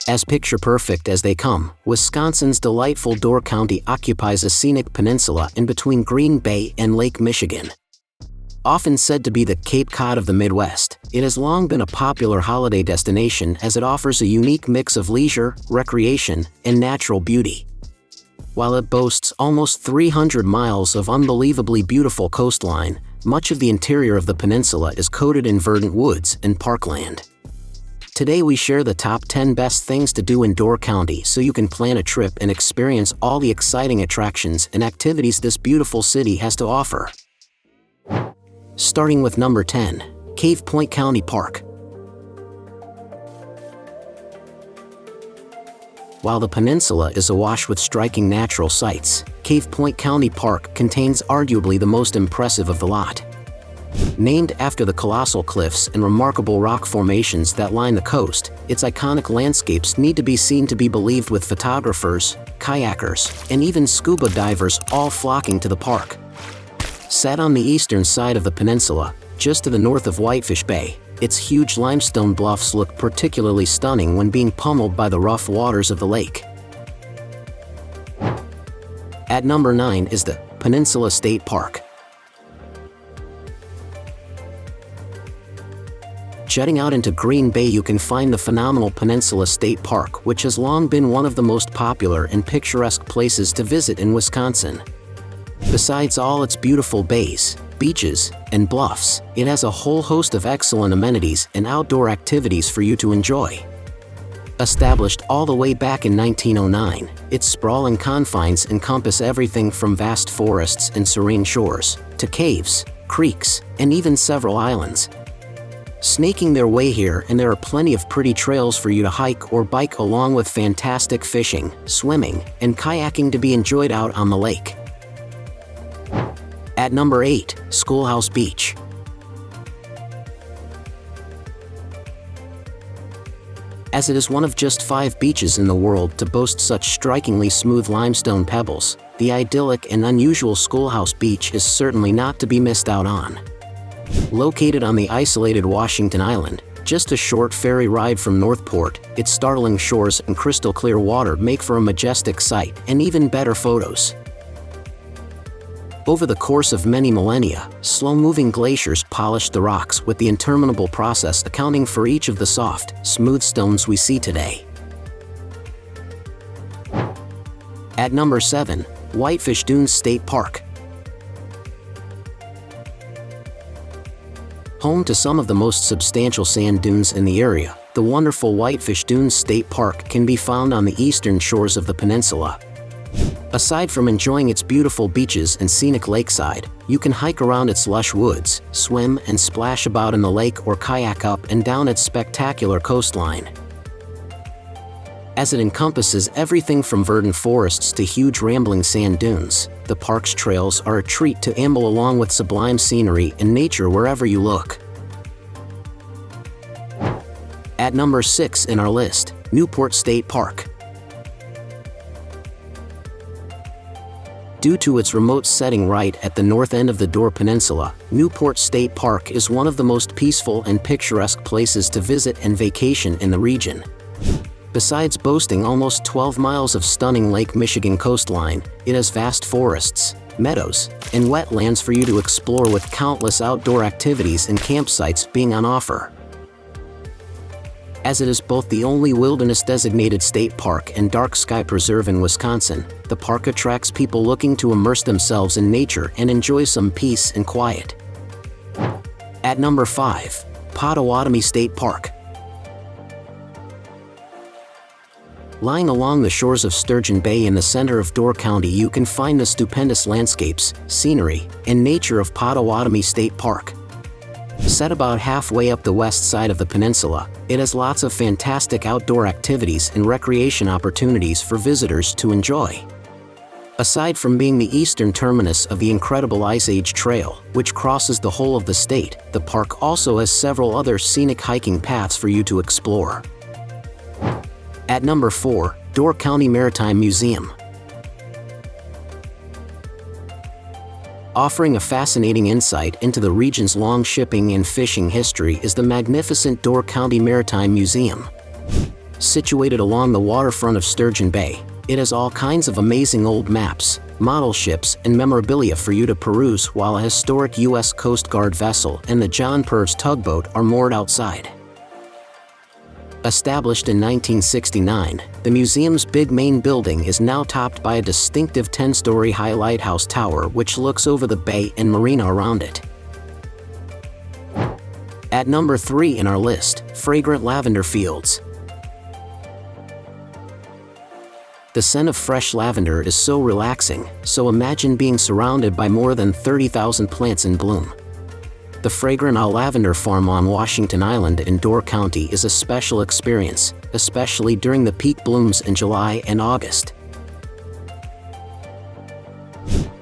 As picture-perfect as they come, Wisconsin's delightful Door County occupies a scenic peninsula in between Green Bay and Lake Michigan. Often said to be the Cape Cod of the Midwest, it has long been a popular holiday destination as it offers a unique mix of leisure, recreation, and natural beauty. While it boasts almost 300 miles of unbelievably beautiful coastline, much of the interior of the peninsula is coated in verdant woods and parkland. Today we share the top 10 best things to do in Door County so you can plan a trip and experience all the exciting attractions and activities this beautiful city has to offer. Starting with number 10, Cave Point County Park. While the peninsula is awash with striking natural sights, Cave Point County Park contains arguably the most impressive of the lot. Named after the colossal cliffs and remarkable rock formations that line the coast, its iconic landscapes need to be seen to be believed, with photographers, kayakers, and even scuba divers all flocking to the park. Set on the eastern side of the peninsula, just to the north of Whitefish Bay, its huge limestone bluffs look particularly stunning when being pummeled by the rough waters of the lake. At number 9 is the Peninsula State Park. Jetting out into Green Bay, you can find the phenomenal Peninsula State Park, which has long been one of the most popular and picturesque places to visit in Wisconsin. Besides all its beautiful bays, beaches, and bluffs, it has a whole host of excellent amenities and outdoor activities for you to enjoy. Established all the way back in 1909, its sprawling confines encompass everything from vast forests and serene shores, to caves, creeks, and even several islands. Snaking their way here, and there are plenty of pretty trails for you to hike or bike, along with fantastic fishing, swimming, and kayaking to be enjoyed out on the lake. At number 8, Schoolhouse Beach. As it is one of just 5 beaches in the world to boast such strikingly smooth limestone pebbles, the idyllic and unusual Schoolhouse Beach is certainly not to be missed out on. Located on the isolated Washington Island, just a short ferry ride from Newport, its startling shores and crystal clear water make for a majestic sight and even better photos. Over the course of many millennia, slow-moving glaciers polished the rocks, with the interminable process accounting for each of the soft, smooth stones we see today. At number 7, Whitefish Dunes State Park. Home to some of the most substantial sand dunes in the area, the wonderful Whitefish Dunes State Park can be found on the eastern shores of the peninsula. Aside from enjoying its beautiful beaches and scenic lakeside, you can hike around its lush woods, swim and splash about in the lake, or kayak up and down its spectacular coastline. As it encompasses everything from verdant forests to huge rambling sand dunes, the park's trails are a treat to amble along, with sublime scenery and nature wherever you look. At number 6 in our list, Newport State Park. Due to its remote setting right at the north end of the Door Peninsula, Newport State Park is one of the most peaceful and picturesque places to visit and vacation in the region. Besides boasting almost 12 miles of stunning Lake Michigan coastline, it has vast forests, meadows, and wetlands for you to explore, with countless outdoor activities and campsites being on offer. As it is both the only wilderness-designated state park and dark sky preserve in Wisconsin, the park attracts people looking to immerse themselves in nature and enjoy some peace and quiet. At number 5, Potawatomi State Park. Lying along the shores of Sturgeon Bay in the center of Door County, you can find the stupendous landscapes, scenery, and nature of Potawatomi State Park. Set about halfway up the west side of the peninsula, it has lots of fantastic outdoor activities and recreation opportunities for visitors to enjoy. Aside from being the eastern terminus of the incredible Ice Age Trail, which crosses the whole of the state, the park also has several other scenic hiking paths for you to explore. At number 4, Door County Maritime Museum. Offering a fascinating insight into the region's long shipping and fishing history is the magnificent Door County Maritime Museum. Situated along the waterfront of Sturgeon Bay, it has all kinds of amazing old maps, model ships, and memorabilia for you to peruse while a historic U.S. Coast Guard vessel and the John Purves tugboat are moored outside. Established in 1969, the museum's big main building is now topped by a distinctive 10-story high lighthouse tower which looks over the bay and marina around it. At number 3 in our list, fragrant lavender fields. The scent of fresh lavender is so relaxing, so imagine being surrounded by more than 30,000 plants in bloom. The Fragrant Lavender Farm on Washington Island in Door County is a special experience, especially during the peak blooms in July and August.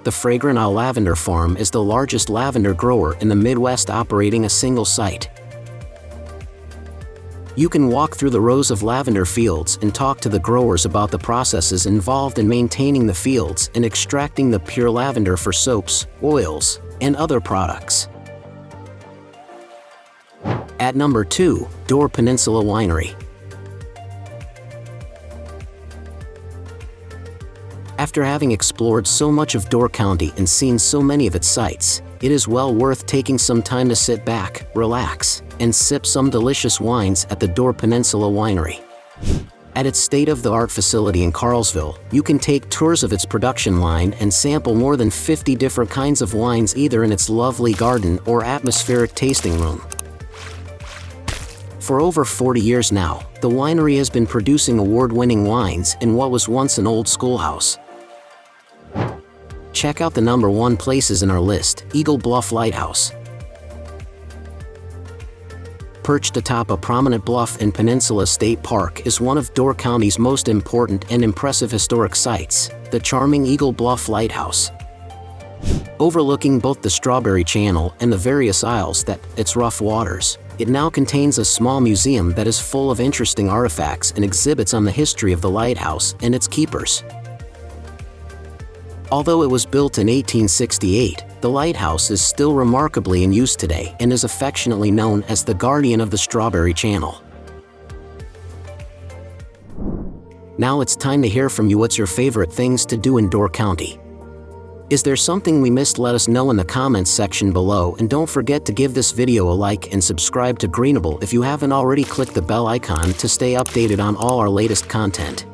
The Fragrant Lavender Farm is the largest lavender grower in the Midwest, operating a single site. You can walk through the rows of lavender fields and talk to the growers about the processes involved in maintaining the fields and extracting the pure lavender for soaps, oils, and other products. At number 2, Door Peninsula Winery. After having explored so much of Door County and seen so many of its sights, it is well worth taking some time to sit back, relax, and sip some delicious wines at the Door Peninsula Winery. At its state-of-the-art facility in Carlsville, you can take tours of its production line and sample more than 50 different kinds of wines either in its lovely garden or atmospheric tasting room. For over 40 years now, the winery has been producing award-winning wines in what was once an old schoolhouse. Check out the number 1 places in our list, Eagle Bluff Lighthouse. Perched atop a prominent bluff in Peninsula State Park is one of Door County's most important and impressive historic sites, the charming Eagle Bluff Lighthouse. Overlooking both the Strawberry Channel and the various isles that its rough waters, it now contains a small museum that is full of interesting artifacts and exhibits on the history of the lighthouse and its keepers. Although it was built in 1868, the lighthouse is still remarkably in use today and is affectionately known as the guardian of the Strawberry Channel. Now it's time to hear from you. What's your favorite things to do in Door County? Is there something we missed? Let us know in the comments section below, and don't forget to give this video a like and subscribe to Greenable if you haven't already. Click the bell icon to stay updated on all our latest content.